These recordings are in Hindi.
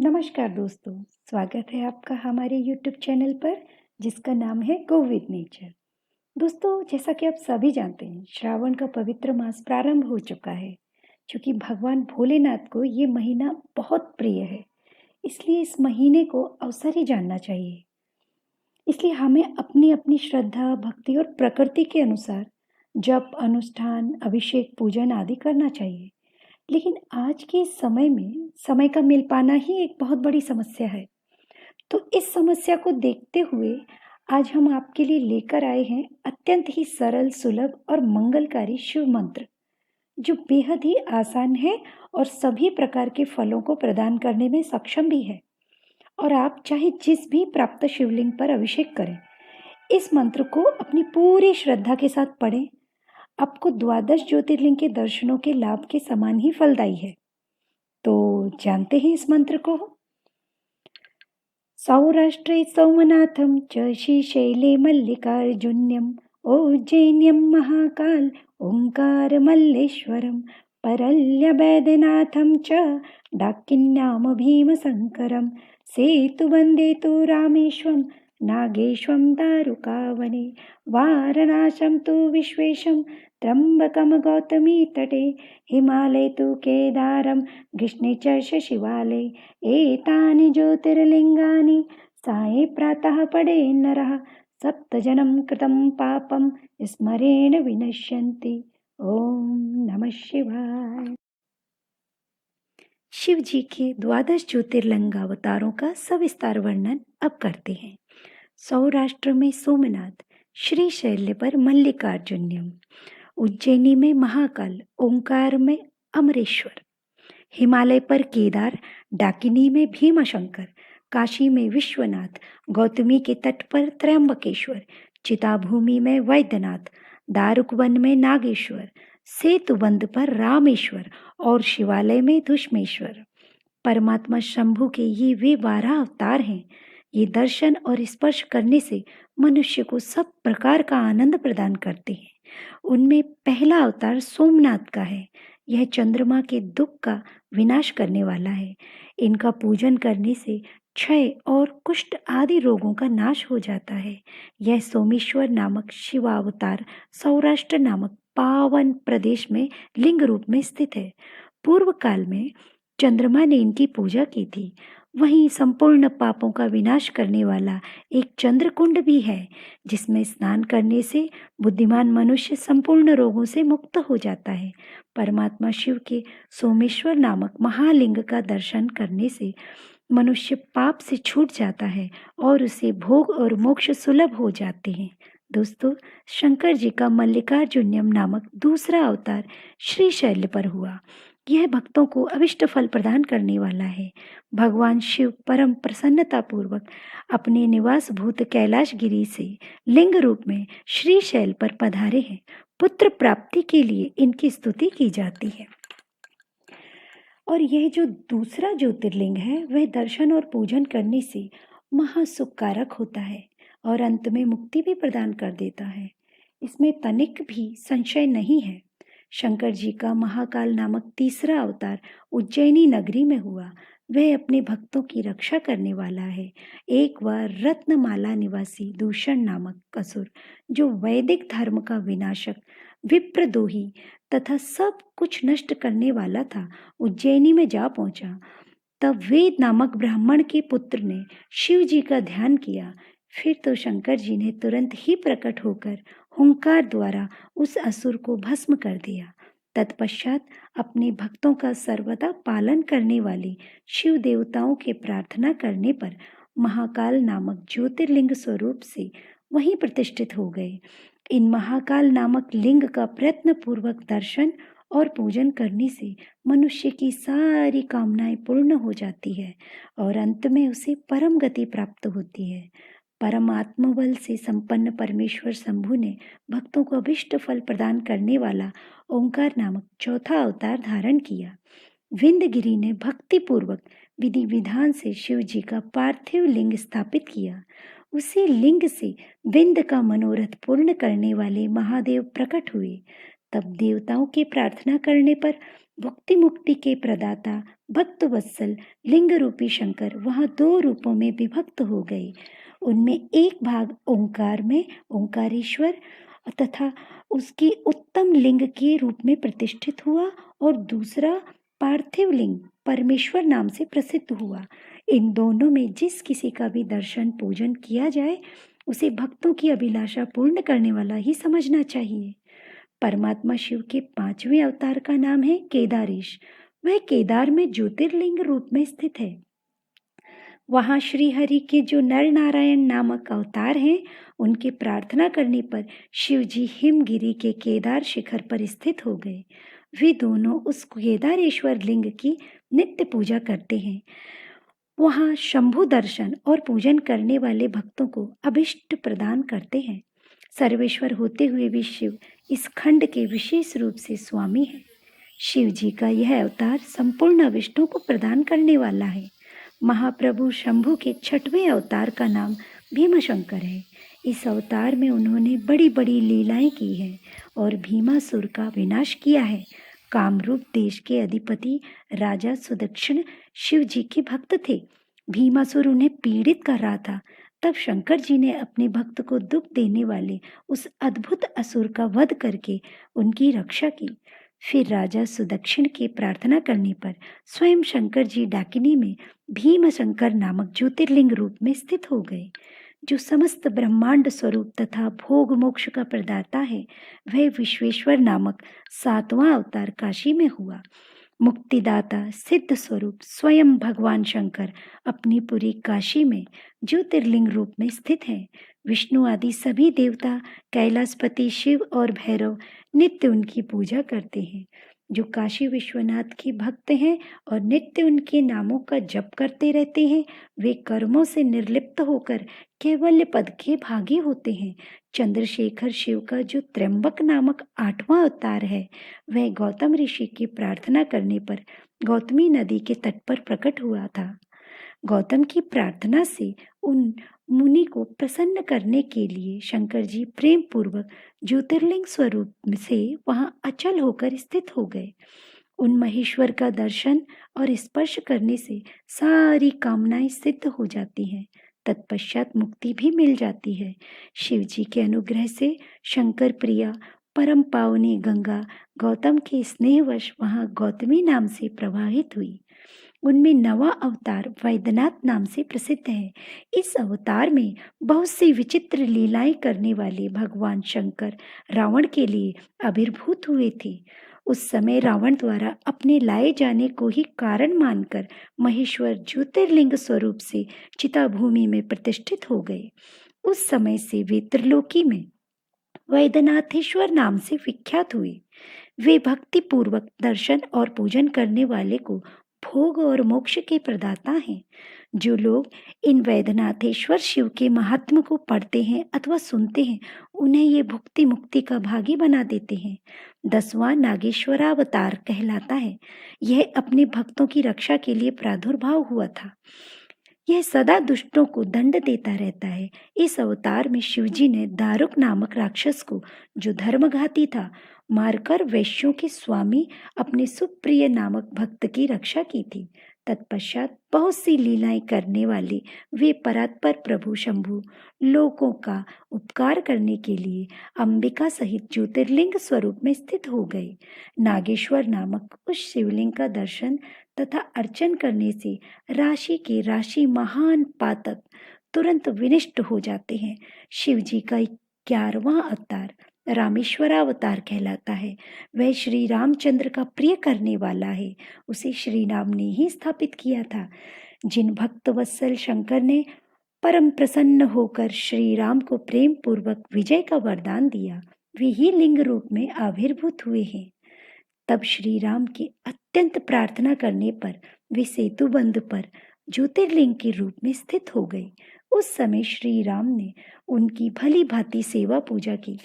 नमस्कार दोस्तों, स्वागत है आपका हमारे यूट्यूब चैनल पर जिसका नाम है गो विद नेचर। दोस्तों, जैसा कि आप सभी जानते हैं, श्रावण का पवित्र मास प्रारंभ हो चुका है। क्योंकि भगवान भोलेनाथ को ये महीना बहुत प्रिय है, इसलिए इस महीने को अवसर ही जानना चाहिए। इसलिए हमें अपनी अपनी श्रद्धा, भक्ति और प्रकृति के अनुसार जप, अनुष्ठान, अभिषेक, पूजन आदि करना चाहिए। लेकिन आज के इस समय में समय का मिल पाना ही एक बहुत बड़ी समस्या है। तो इस समस्या को देखते हुए आज हम आपके लिए लेकर आए हैं अत्यंत ही सरल, सुलभ और मंगलकारी शिव मंत्र, जो बेहद ही आसान है और सभी प्रकार के फलों को प्रदान करने में सक्षम भी है। और आप चाहे जिस भी प्राप्त शिवलिंग पर अभिषेक करें, इस मंत्र को अपनी पूरी श्रद्धा के साथ पढ़ें। आपको द्वादश ज्योतिर्लिंग के दर्शनों के लाभ के समान ही फलदायी है। तो जानते हैं इस मंत्र को। सौराष्ट्रे सोमनाथं च श्रीशैले मल्लिकार्जुन्यम् उज्जैन्यं महाकाल ओङ्कारमल्लेश्वरं परल्यवैद्यनाथं च डाकिन्याम भीमशङ्करं सेतुवन्दे तु रामेश्वरं नागेश्वरं दारुकावने वारणासं तु विश्वेशं त्र्यम्बकं गौतमी तटे हिमालये तु केदारं कृष्णे च शिवालये एतानि ज्योतिर्लिङ्गानि साये प्रातः पठे नरः सप्तजन्म कृतं पापं स्मरेण विनश्यन्ति। ओम नमः शिवाय। शिव जी के द्वादश ज्योतिर्लिंग अवतारों का सविस्तार वर्णन अब करते हैं। सौराष्ट्र में सोमनाथ, श्रीशैल्य पर मल्लिकार्जुन्यम, उज्जैनी में महाकाल, ओंकार में अमरेश्वर, हिमालय पर केदार, डाकिनी में भीमशंकर, काशी में विश्वनाथ, गौतमी के तट पर त्र्यंबकेश्वर, चिताभूमि में वैद्यनाथ, दारुकवन में नागेश्वर, सेतुबंध पर रामेश्वर और शिवालय में धुष्मेश्वर। परमात्मा शंभु के ये वे 12 अवतार हैं। ये दर्शन और स्पर्श करने से मनुष्य को सब प्रकार का आनंद प्रदान करते हैं। उनमें पहला अवतार सोमनाथ का है। यह चंद्रमा के दुख का विनाश करने वाला है। इनका पूजन करने से क्षय और कुष्ठ आदि रोगों का नाश हो जाता है। यह सोमेश्वर नामक शिवावतार सौराष्ट्र नामक पावन प्रदेश में लिंग रूप में स्थित है। पूर्व काल में चंद्रमा ने इनकी पूजा की थी। वहीं संपूर्ण पापों का विनाश करने वाला एक चंद्रकुंड भी है, जिसमें स्नान करने से बुद्धिमान मनुष्य संपूर्ण रोगों से मुक्त हो जाता है। परमात्मा शिव के सोमेश्वर नामक महालिंग का दर्शन करने से मनुष्य पाप से छूट जाता है और उसे भोग और मोक्ष सुलभ हो जाते हैं। दोस्तों, शंकर जी का मल्लिकार्जुन्यम नामक दूसरा अवतार श्रीशैल्य पर हुआ। यह भक्तों को अभिष्ट फल प्रदान करने वाला है। भगवान शिव परम प्रसन्नता पूर्वक अपने निवास भूत कैलाशगिरी से लिंग रूप में श्रीशैल पर पधारे हैं। पुत्र प्राप्ति के लिए इनकी स्तुति की जाती है। और यह जो दूसरा ज्योतिर्लिंग है, वह दर्शन और पूजन करने से महासुखकारक होता है और अंत में मुक्ति भी प्रदान कर देता है। इसमें तनिक भी संशय नहीं है। शंकर जी का महाकाल नामक तीसरा अवतार उज्जैनी नगरी में हुआ। वह अपने भक्तों की रक्षा करने वाला है। एक बार रत्नमाला निवासी दूषण नामक असुर, जो वैदिक धर्म का विनाशक, विप्रद्रोही तथा सब कुछ नष्ट करने वाला था, उज्जैनी में जा पहुंचा। तब वेद नामक ब्राह्मण के पुत्र ने शिव जी का ध्यान किया। फिर तो शंकर जी ने तुरंत ही प्रकट होकर हुंकार द्वारा उस असुर को भस्म कर दिया। तत्पश्चात अपने भक्तों का सर्वदा पालन करने वाले शिव देवताओं के प्रार्थना करने पर महाकाल नामक ज्योतिर्लिंग स्वरूप से वहीं प्रतिष्ठित हो गए। इन महाकाल नामक लिंग का प्रयत्न पूर्वक दर्शन और पूजन करने से मनुष्य की सारी कामनाएं पूर्ण हो जाती है और अंत में उसे परम गति प्राप्त होती है। परमात्म बल से संपन्न परमेश्वर शंभु ने भक्तों को अभिष्ट फल प्रदान करने वाला ओंकार नामक चौथा अवतार धारण किया। विंध्यगिरि ने भक्ति पूर्वक विधि विधान से शिव जी का पार्थिव लिंग स्थापित किया। उसी लिंग से विंध्य का मनोरथ पूर्ण करने वाले महादेव प्रकट हुए। तब देवताओं के प्रार्थना करने पर भुक्ति मुक्ति के प्रदाता भक्त वत्सल लिंग रूपी शंकर वहां 2 रूपों में विभक्त हो गए। उनमें एक भाग ओंकार में ओंकारेश्वर तथा उसकी उत्तम लिंग के रूप में प्रतिष्ठित हुआ और दूसरा पार्थिव लिंग परमेश्वर नाम से प्रसिद्ध हुआ। इन दोनों में जिस किसी का भी दर्शन पूजन किया जाए उसे भक्तों की अभिलाषा पूर्ण करने वाला ही समझना चाहिए। परमात्मा शिव के 5वें अवतार का नाम है केदारेश। वह केदार में ज्योतिर्लिंग रूप में स्थित है। वहां श्री हरि के जो नर नारायण नामक अवतार हैं, उनके प्रार्थना करने पर शिव जी हिमगिरी के केदार शिखर पर स्थित हो गए। वे दोनों उस केदारेश्वर लिंग की नित्य पूजा करते हैं। वहां शंभु दर्शन और पूजन करने वाले भक्तों को अभिष्ट प्रदान करते हैं। सर्वेश्वर होते हुए भी शिव इस खंड के विशेष रूप से स्वामी है। शिव जी का यह अवतार संपूर्ण अभिष्टों को प्रदान करने वाला है। महाप्रभु शंभु के 6वें अवतार का नाम भीमशंकर है। इस अवतार में उन्होंने बड़ी बड़ी लीलाएं की हैं और भीमासुर का विनाश किया है। कामरूप देश के अधिपति राजा सुदक्षिण शिव जी के भक्त थे। भीमासुर उन्हें पीड़ित कर रहा था। तब शंकर जी ने अपने भक्त को दुख देने वाले उस अद्भुत असुर का वध करके उनकी रक्षा की। फिर राजा सुदक्षिण के प्रार्थना करने पर स्वयं शंकर जी डाकिनी में भीमशंकर नामक ज्योतिर्लिंग रूप में स्थित हो गए। जो समस्त ब्रह्मांड स्वरूप तथा भोग मोक्ष का प्रदाता है, वह विश्वेश्वर नामक 7वां अवतार काशी में हुआ। मुक्तिदाता सिद्ध स्वरूप स्वयं भगवान शंकर अपनी पूरी काशी में ज्योतिर्लिंग रूप में स्थित हैं। विष्णु आदि सभी देवता, कैलाशपति शिव और भैरव नित्य उनकी पूजा करते हैं। जो काशी विश्वनाथ के भक्त हैं और नित्य उनके नामों का जप करते रहते हैं, वे कर्मों से निर्लिप्त होकर कैवल्य पद के भागी होते हैं। चंद्रशेखर शिव का जो त्र्यंबक नामक 8वां अवतार है, वह गौतम ऋषि की प्रार्थना करने पर गौतमी नदी के तट पर प्रकट हुआ था। गौतम की प्रार्थना से उन मुनि को प्रसन्न करने के लिए शंकर जी प्रेम पूर्वक ज्योतिर्लिंग स्वरूप से वहां अचल होकर स्थित हो गए। उन महेश्वर का दर्शन और स्पर्श करने से सारी कामनाएं सिद्ध हो जाती हैं। तत्पश्चात मुक्ति भी मिल जाती है। शिव जी के अनुग्रह से शंकर प्रिया परम पावनी गंगा गौतम के स्नेहवश वहां गौतमी नाम से प्रवाहित हुई। उनमें 9वां अवतार वैद्यनाथ नाम से प्रसिद्ध है। इस अवतार में बहुत सी विचित्र लीलाएं करने वाले भगवान शंकर रावण के लिए आविर्भूत हुए थे। उस समय रावण द्वारा अपने लाए जाने को ही कारण मानकर महेश्वर ज्योतिर्लिंग स्वरूप से चिताभूमि में प्रतिष्ठित हो गए। उस समय से वे त्रिलोकी में वैद्यनाथेश्वर नाम से विख्यात हुए। वे भक्ति पूर्वक दर्शन और पूजन करने वाले को भोग और मोक्ष के प्रदाता हैं। जो लोग इन वैद्यनाथेश्वर शिव के महात्म को पढ़ते हैं अथवा सुनते हैं, उन्हें ये भुक्ति मुक्ति का भागी बना देते हैं। 10वां नागेश्वरावतार कहलाता है। यह अपने भक्तों की रक्षा के लिए प्रादुर्भाव हुआ था। यह सदा दुष्टों को दंड देता रहता है। इस अवतार में शिवजी ने दारुक नामक राक्षस को, जो धर्मघाती था, मारकर वैश्यों के स्वामी अपने सुप्रिय नामक भक्त की रक्षा की थी। तत्पश्चात बहुत सी लीलाएं करने वाले वे परात्पर प्रभु शंभु लोगों का उपकार करने के लिए अंबिका सहित ज्योतिर्लिंग स्वरूप में स्थित हो गए। नागेश्वर नामक उस शिवलिंग का दर्शन तथा अर्चन करने से राशि के राशि महान पातक तुरंत विनष्ट हो जाते हैं। शिव जी का 11वां अवतार रामेश्वरावतार कहलाता है। वह श्री रामचंद्र का प्रिय करने वाला है। उसे श्री राम ने ही स्थापित किया था। जिन भक्त वत्सल शंकर ने परम प्रसन्न होकर श्री राम को प्रेम पूर्वक विजय का वरदान दिया, वे ही लिंग रूप में आविर्भूत हुए हैं। तब श्री राम की अत्यंत प्रार्थना करने पर वे सेतुबंध पर ज्योतिर्लिंग के रूप में स्थित हो गए। उस समय श्री राम ने उनकी भली भांति सेवा पूजा की।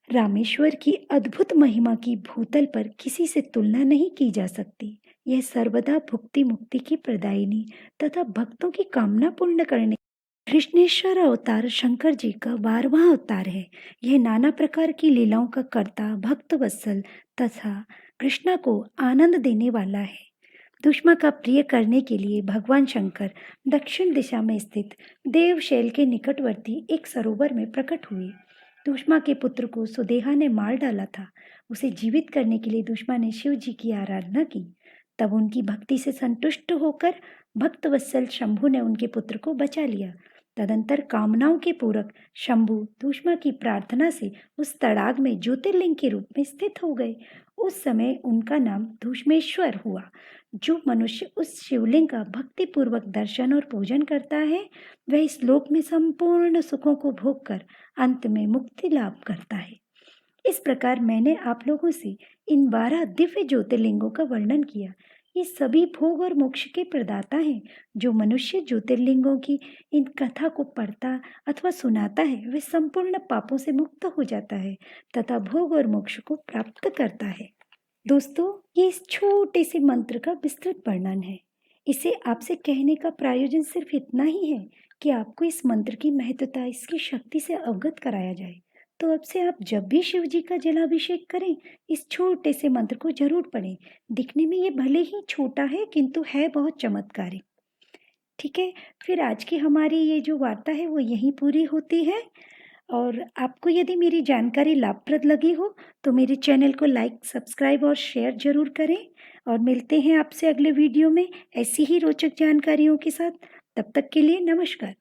रामेश्वर की अद्भुत महिमा की भूतल पर किसी से तुलना नहीं की जा सकती। यह सर्वदा भुक्ति मुक्ति की प्रदायिनी तथा भक्तों की कामना पूर्ण करने कृष्णेश्वर अवतार शंकर जी का 12वां अवतार है। यह नाना प्रकार की लीलाओं का कर्ता, भक्त वत्सल तथा कृष्णा को आनंद देने वाला है। दुष्मा का प्रिय करने के लिए भगवान शंकर दक्षिण दिशा में स्थित देवशैल के निकटवर्ती एक सरोवर में प्रकट हुए। दुष्मा के पुत्र को सुदेहा ने मार डाला था। उसे जीवित करने के लिए दुष्मा ने शिव जी की आराधना की। तब उनकी भक्ति से संतुष्ट होकर भक्त वत्सल शंभु ने उनके पुत्र को बचा लिया। तदंतर कामनाओं के पूरक शंभु दुष्मा की प्रार्थना से उस तड़ाग में ज्योतिर्लिंग के रूप में स्थित हो गए। उस समय उनका नाम धूष्मेश्वर हुआ। जो मनुष्य उस शिवलिंग का भक्ति पूर्वक दर्शन और पूजन करता है, वह इस लोक में संपूर्ण सुखों को भोग कर अंत में मुक्ति लाभ करता है। इस प्रकार मैंने आप लोगों से इन 12 दिव्य ज्योतिर्लिंगों का वर्णन किया। ये सभी भोग और मोक्ष के प्रदाता हैं। जो मनुष्य ज्योतिर्लिंगों की इन कथा को पढ़ता अथवा सुनाता है, वह संपूर्ण पापों से मुक्त हो जाता है तथा भोग और मोक्ष को प्राप्त करता है। दोस्तों, ये इस छोटे से मंत्र का विस्तृत वर्णन है। इसे आपसे कहने का प्रयोजन सिर्फ इतना ही है कि आपको इस मंत्र की महत्वता, इसकी शक्ति से अवगत कराया जाए। तो अब से आप जब भी शिव जी का जलाभिषेक करें, इस छोटे से मंत्र को जरूर पढ़ें। दिखने में ये भले ही छोटा है, किंतु है बहुत चमत्कारिक। ठीक है, फिर आज की हमारी ये जो वार्ता है वो यहीं पूरी होती है। और आपको यदि मेरी जानकारी लाभप्रद लगी हो तो मेरे चैनल को लाइक, सब्सक्राइब और शेयर जरूर करें। और मिलते हैं आपसे अगले वीडियो में ऐसी ही रोचक जानकारियों के साथ। तब तक के लिए नमस्कार।